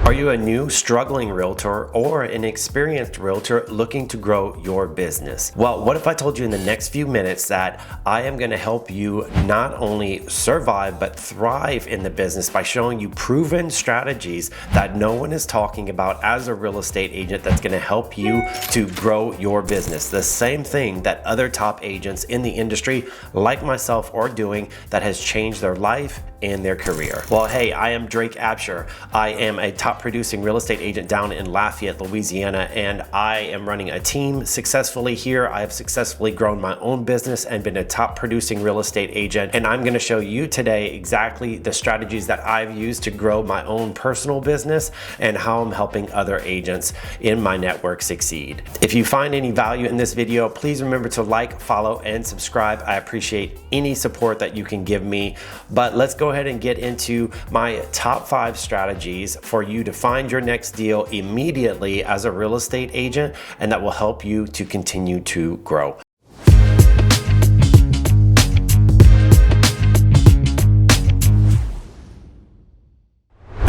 Are you a new struggling realtor or an experienced realtor looking to grow your business? Well, what if I told you in the next few minutes that I am going to help you not only survive but thrive in the business by showing you proven strategies that no one is talking about as a real estate agent that's going to help you to grow your business. The same thing that other top agents in the industry like myself are doing that has changed their life and their career. Well, hey, I am Drake Abshire. I am a top producing real estate agent down in Lafayette, Louisiana, and I am running a team successfully here. I have successfully grown my own business and been a top producing real estate agent. And I'm gonna show you today exactly the strategies that I've used to grow my own personal business and how I'm helping other agents in my network succeed. If you find any value in this video, please remember to like, follow, and subscribe. I appreciate any support that you can give me. But let's go ahead and get into my top 5 strategies for you to find your next deal immediately as a real estate agent, and that will help you to continue to grow.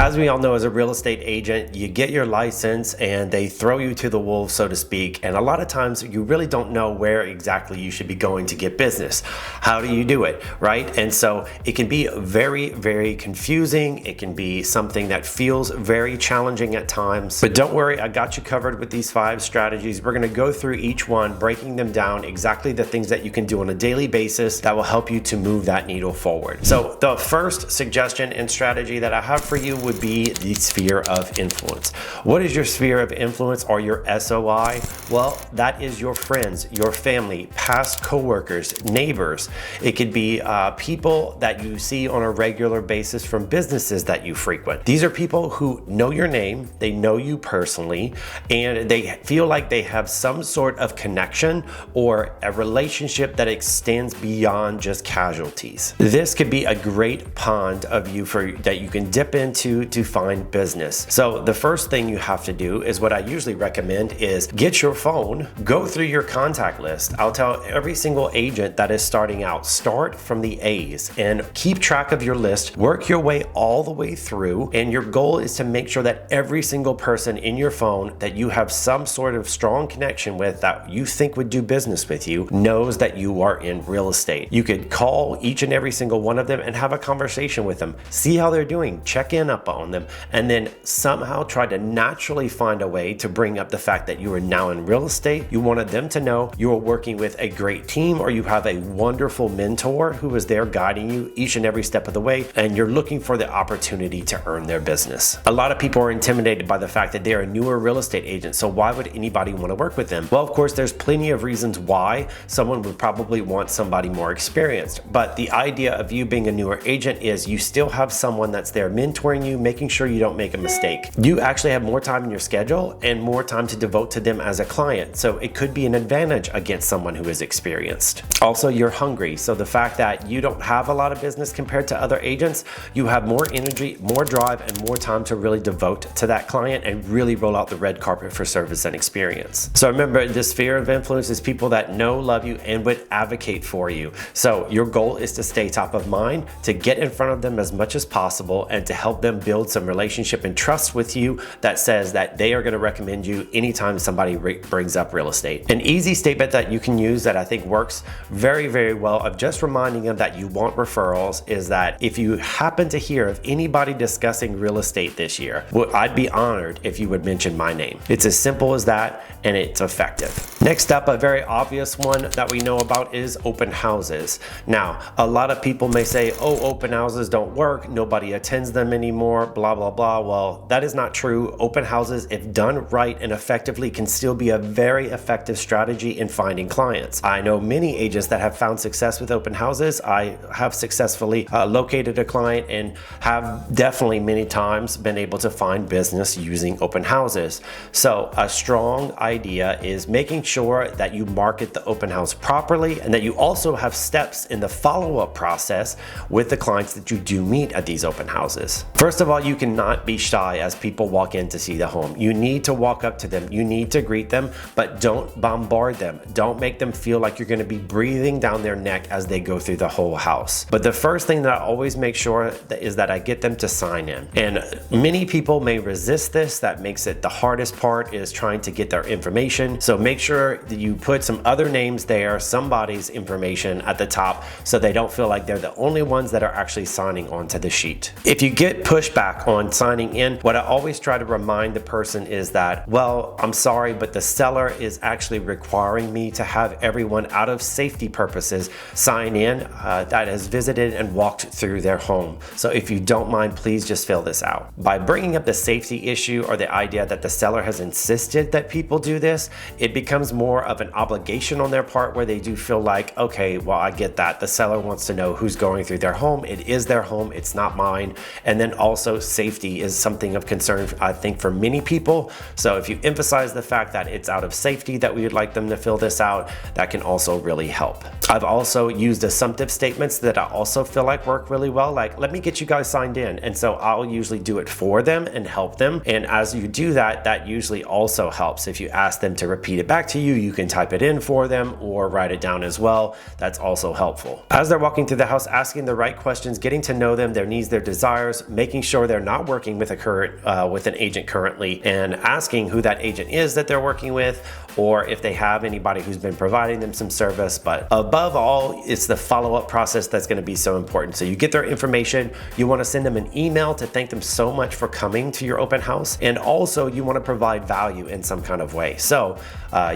As we all know, as a real estate agent, you get your license and they throw you to the wolves, so to speak. And a lot of times you really don't know where exactly you should be going to get business. How do you do it, right? And so it can be very, very confusing. It can be something that feels very challenging at times. But don't worry, I got you covered with these 5 strategies. We're gonna go through each one, breaking them down, exactly the things that you can do on a daily basis that will help you to move that needle forward. So the first suggestion and strategy that I have for you would be the sphere of influence. What is your sphere of influence, or your SOI? Well, that is your friends, your family, past coworkers, neighbors. It could be people that you see on a regular basis from businesses that you frequent. These are people who know your name, they know you personally, and they feel like they have some sort of connection or a relationship that extends beyond just casualties. This could be a great pond of you that you can dip into to find business. So the first thing you have to do is what I usually recommend is get your phone, go through your contact list. I'll tell every single agent that is starting out, start from the A's and keep track of your list, work your way all the way through. And your goal is to make sure that every single person in your phone that you have some sort of strong connection with that you think would do business with you knows that you are in real estate. You could call each and every single one of them and have a conversation with them, see how they're doing, check in up on them, and then somehow try to naturally find a way to bring up the fact that you are now in real estate. You wanted them to know you are working with a great team, or you have a wonderful mentor who is there guiding you each and every step of the way, and you're looking for the opportunity to earn their business. A lot of people are intimidated by the fact that they're a newer real estate agent, so why would anybody want to work with them? Well, of course, there's plenty of reasons why someone would probably want somebody more experienced, but the idea of you being a newer agent is you still have someone that's there mentoring you, making sure you don't make a mistake. You actually have more time in your schedule and more time to devote to them as a client. So it could be an advantage against someone who is experienced. Also, you're hungry. So the fact that you don't have a lot of business compared to other agents, you have more energy, more drive, and more time to really devote to that client and really roll out the red carpet for service and experience. So remember, this sphere of influence is people that know, love you, and would advocate for you. So your goal is to stay top of mind, to get in front of them as much as possible, and to help them build some relationship and trust with you that says that they are going to recommend you anytime somebody brings up real estate. An easy statement that you can use that I think works very, very well of just reminding them that you want referrals is that if you happen to hear of anybody discussing real estate this year, well, I'd be honored if you would mention my name. It's as simple as that, and it's effective. Next up, a very obvious one that we know about is open houses. Now, a lot of people may say, oh, open houses don't work, nobody attends them anymore, blah, blah, blah. Well, that is not true. Open houses, if done right and effectively, can still be a very effective strategy in finding clients. I know many agents that have found success with open houses. I have successfully located a client and have definitely many times been able to find business using open houses. So a strong idea is making sure that you market the open house properly and that you also have steps in the follow-up process with the clients that you do meet at these open houses. First of of all, you cannot be shy as people walk in to see the home. You need to walk up to them. You need to greet them, but don't bombard them. Don't make them feel like you're going to be breathing down their neck as they go through the whole house. But the first thing that I always make sure is that I get them to sign in. And many people may resist this. That makes it the hardest part, is trying to get their information. So make sure that you put some other names there, somebody's information at the top, so they don't feel like they're the only ones that are actually signing onto the sheet. If you get pushback on signing in, what I always try to remind the person is that, well, I'm sorry, but the seller is actually requiring me to have everyone, out of safety purposes, sign in that has visited and walked through their home. So if you don't mind, please just fill this out. By bringing up the safety issue or the idea that the seller has insisted that people do this, it becomes more of an obligation on their part, where they do feel like, okay, well, I get that. The seller wants to know who's going through their home. It is their home, it's not mine. And then also, safety is something of concern, I think, for many people. So if you emphasize the fact that it's out of safety that we would like them to fill this out, that can also really help. I've also used assumptive statements that I also feel like work really well, like, let me get you guys signed in. And so I'll usually do it for them and help them. And as you do that, that usually also helps. If you ask them to repeat it back to you, you can type it in for them or write it down as well. That's also helpful. As they're walking through the house, asking the right questions, getting to know them, their needs, their desires, making sure they're not working with with an agent currently, and asking who that agent is that they're working with, or if they have anybody who's been providing them some service. But above all, it's the follow-up process that's going to be so important. So you get their information, you want to send them an email to thank them so much for coming to your open house, and also you want to provide value in some kind of way. So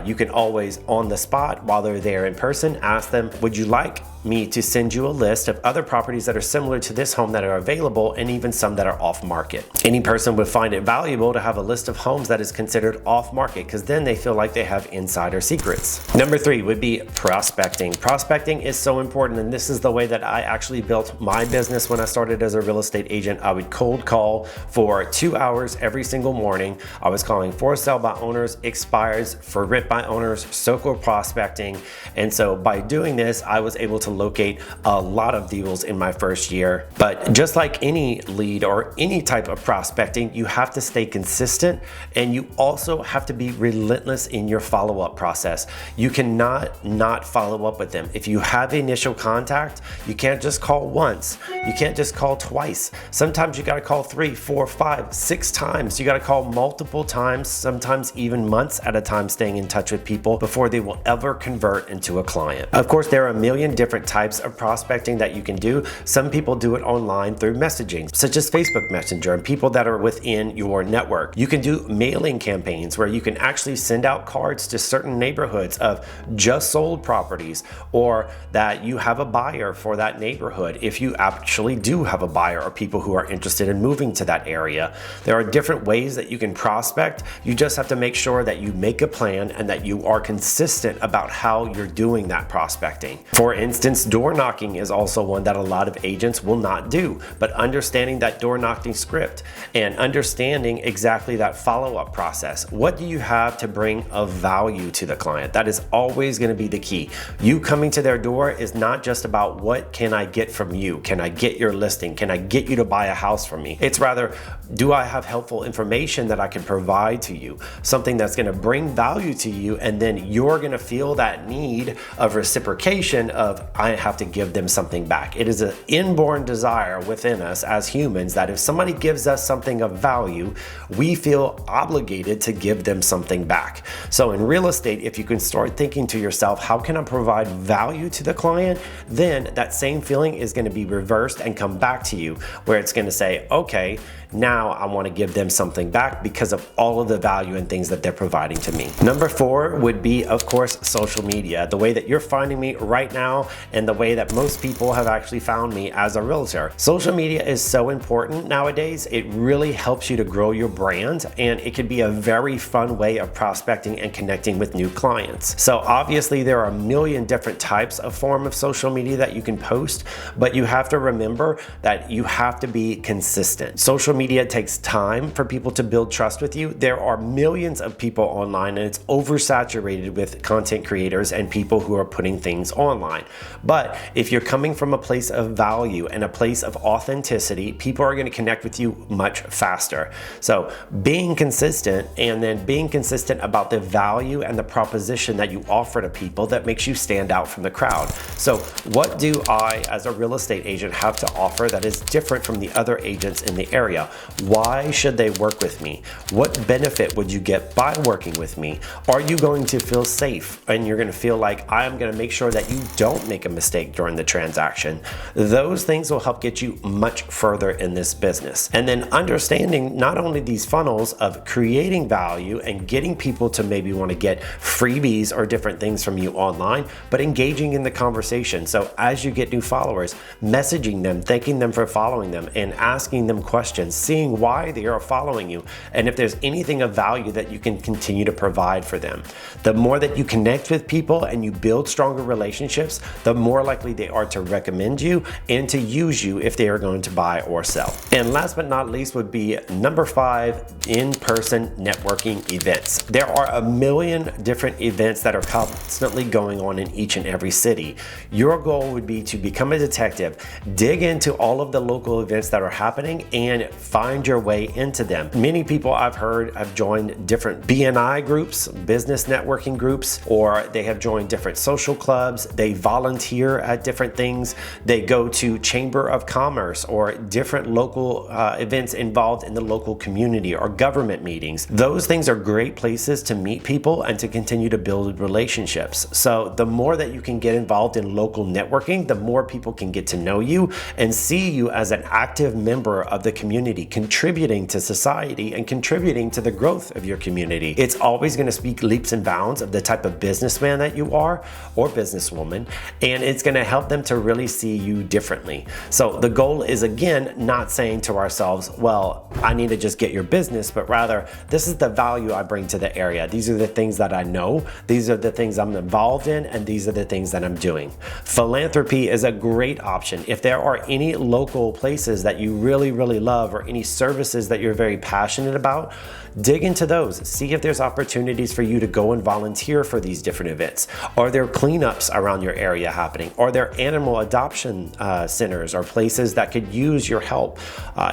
you can always, on the spot, while they're there in person, ask them, would you like me to send you a list of other properties that are similar to this home that are available, and even some that are off market? Any person would find it valuable to have a list of homes that is considered off market, because then they feel like they have insider secrets. Number 3 would be prospecting. Prospecting is so important, and this is the way that I actually built my business when I started as a real estate agent. I would cold call for 2 hours every single morning. I was calling for sale by owners, expires, for rent by owners, circle prospecting. And so by doing this, I was able to locate a lot of deals in my first year. But just like any lead or any type of prospecting, you have to stay consistent, and you also have to be relentless in your follow-up process. You cannot not follow up with them. If you have initial contact, you can't just call once. You can't just call twice. Sometimes you got to call 3, 4, 5, 6 times. You got to call multiple times, sometimes even months at a time, staying in touch with people before they will ever convert into a client. Of course, there are a million different types of prospecting that you can do. Some people do it online through messaging, such as Facebook Messenger, and people that are within your network. You can do mailing campaigns where you can actually send out cards to certain neighborhoods of just sold properties, or that you have a buyer for that neighborhood. If you actually do have a buyer or people who are interested in moving to that area, there are different ways that you can prospect. You just have to make sure that you make a plan and that you are consistent about how you're doing that prospecting. For instance, door knocking is also one that a lot of agents will not do, but understanding that door knocking script and understanding exactly that follow-up process. What do you have to bring of value to the client? That is always going to be the key. You coming to their door is not just about what can I get from you? Can I get your listing? Can I get you to buy a house from me? It's rather, do I have helpful information that I can provide to you? Something that's going to bring value to you, and then you're going to feel that need of reciprocation of, I have to give them something back. It is an inborn desire within us as humans that if somebody gives us something of value, we feel obligated to give them something back. So in real estate, if you can start thinking to yourself, how can I provide value to the client? Then that same feeling is going to be reversed and come back to you, where it's going to say, okay, now I want to give them something back because of all of the value and things that they're providing to me. Number 4 would be, of course, social media. The way that you're finding me right now, and the way that most people have actually found me as a realtor. Social media is so important nowadays. It really helps you to grow your brand, and it can be a very fun way of prospecting and connecting with new clients. So obviously there are a million different types of form of social media that you can post, but you have to remember that you have to be consistent. Social media media takes time for people to build trust with you. There are millions of people online, and it's oversaturated with content creators and people who are putting things online. But if you're coming from a place of value and a place of authenticity, people are going to connect with you much faster. So being consistent, and then being consistent about the value and the proposition that you offer to people that makes you stand out from the crowd. So what do I, as a real estate agent, have to offer that is different from the other agents in the area? Why should they work with me? What benefit would you get by working with me? Are you going to feel safe, and you're going to feel like I'm going to make sure that you don't make a mistake during the transaction? Those things will help get you much further in this business. And then understanding not only these funnels of creating value and getting people to maybe want to get freebies or different things from you online, but engaging in the conversation. So as you get new followers, messaging them, thanking them for following them, and asking them questions, seeing why they are following you, and if there's anything of value that you can continue to provide for them. The more that you connect with people and you build stronger relationships, the more likely they are to recommend you and to use you if they are going to buy or sell. And last but not least would be number 5, in-person networking events. There are a million different events that are constantly going on in each and every city. Your goal would be to become a detective, dig into all of the local events that are happening, and find your way into them. Many people I've heard have joined different BNI groups, business networking groups, or they have joined different social clubs. They volunteer at different things. They go to Chamber of Commerce or different local events involved in the local community or government meetings. Those things are great places to meet people and to continue to build relationships. So the more that you can get involved in local networking, the more people can get to know you and see you as an active member of the community, contributing to society and contributing to the growth of your community. It's always going to speak leaps and bounds of the type of businessman that you are or businesswoman, and it's going to help them to really see you differently. So the goal is, again, not saying to ourselves, well, I need to just get your business, but rather, this is the value I bring to the area. These are the things that I know. These are the things I'm involved in, and these are the things that I'm doing. Philanthropy is a great option. If there are any local places that you really, really love, or any services that you're very passionate about, dig into those. See if there's opportunities for you to go and volunteer for these different events. Are there cleanups around your area happening? Are there animal adoption centers or places that could use your help?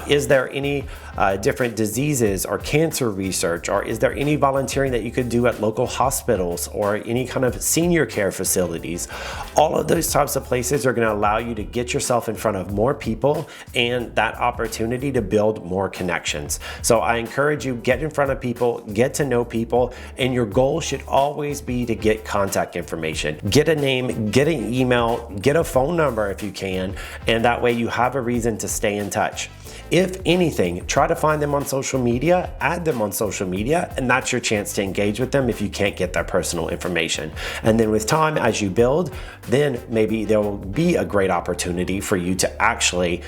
Is there any different diseases or cancer research, or is there any volunteering that you could do at local hospitals or any kind of senior care facilities? All of those types of places are going to allow you to get yourself in front of more people and that opportunity to build more connections. So I encourage you, get in front of people, get to know people, and your goal should always be to get contact information. Get a name, get an email, get a phone number if you can, and that way you have a reason to stay in touch. If anything, try to find them on social media, add them on social media, and that's your chance to engage with them if you can't get their personal information. And then with time, as you build, then maybe there will be a great opportunity for you to actually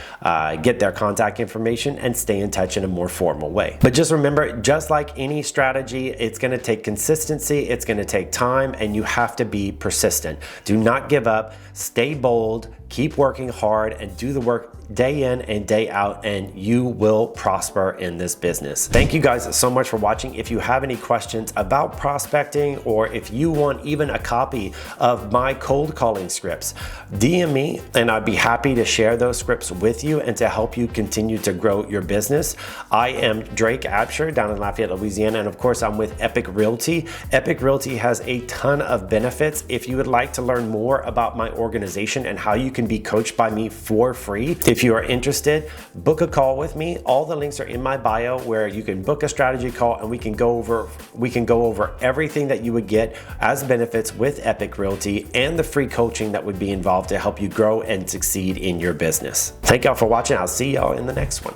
get their contact information and stay in touch in a more formal way. But just remember, just like any strategy, it's going to take consistency, it's going to take time, and you have to be persistent. Do not give up, stay bold, keep working hard, and do the work day in and day out, and you will prosper in this business. Thank you guys so much for watching. If you have any questions about prospecting, or if you want even a copy of my cold calling scripts, DM me and I'd be happy to share those scripts with you and to help you continue to grow your business. I am Drake Abshire down in Lafayette, Louisiana, and of course I'm with Epic Realty. Epic Realty has a ton of benefits. If you would like to learn more about my organization and how you can be coached by me for free, if you are interested, book a call with me. All the links are in my bio where you can book a strategy call, and we can go over everything that you would get as benefits with Epic Realty and the free coaching that would be involved to help you grow and succeed in your business. Thank y'all for watching. I'll see y'all in the next one.